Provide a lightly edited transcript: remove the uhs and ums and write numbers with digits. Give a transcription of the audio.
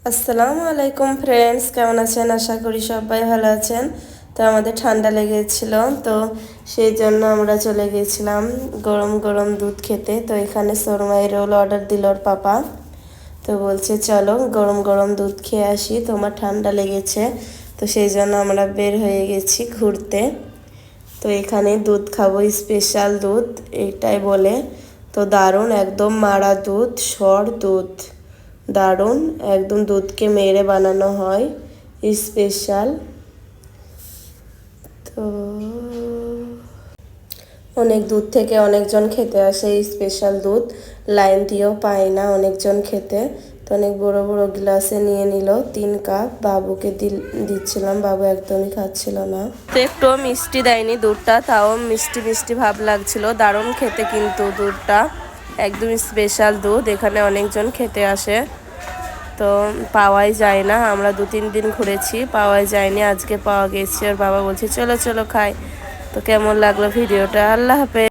আসসালামু আলাইকুম ফ্রেন্ডস, কেমন আছেন? আশা করি সবাই ভালো আছেন। তো আমাদের ঠান্ডা লেগেছিল, তো সেই জন্য আমরা চলে গিয়েছিলাম গরম গরম দুধ খেতে। তো এখানে শর্মাই রোল অর্ডার দিল ওর পাপা। তো বলছে চলো গরম গরম দুধ খেয়ে আসি, তোমার ঠান্ডা লেগেছে। তো সেই জন্য আমরা বের হয়ে গেছি ঘুরতে। তো এখানে দুধ খাবো, স্পেশাল দুধ এটাই বলে। তো দারুণ, একদম মাড়া দুধ, সর দুধ, দারুণ একদম, দুধকে মেরে বানানো হয় স্পেশাল। তো অনেক দূর থেকে অনেকজন খেতে আসে এই স্পেশাল দুধ, লাইন দিয়েও পায় না অনেকজন খেতে। তো অনেক বড় বড় গ্লাসে নিয়ে নিল 3 কাপ, বাবুকে দিচ্ছিলাম, বাবু একদমই খাচ্ছিল না। তো একটু মিষ্টি দেয়নি দুধটা, তাও মিষ্টি মিষ্টি ভাব লাগছিল, দারুণ খেতে কিন্তু দুধটা, একদম স্পেশাল দুধ। এখানে অনেকজন খেতে আসে, তো পাওয়াই যায় না, আমরা 2-3 দিন ঘুরেছি, পাওয়াই যায়নি, আজকে পাওয়া গেছে। আর বাবা বলছে চলো চলো খাই। তো কেমন লাগলো ভিডিওটা? আল্লাহ হাফেজ।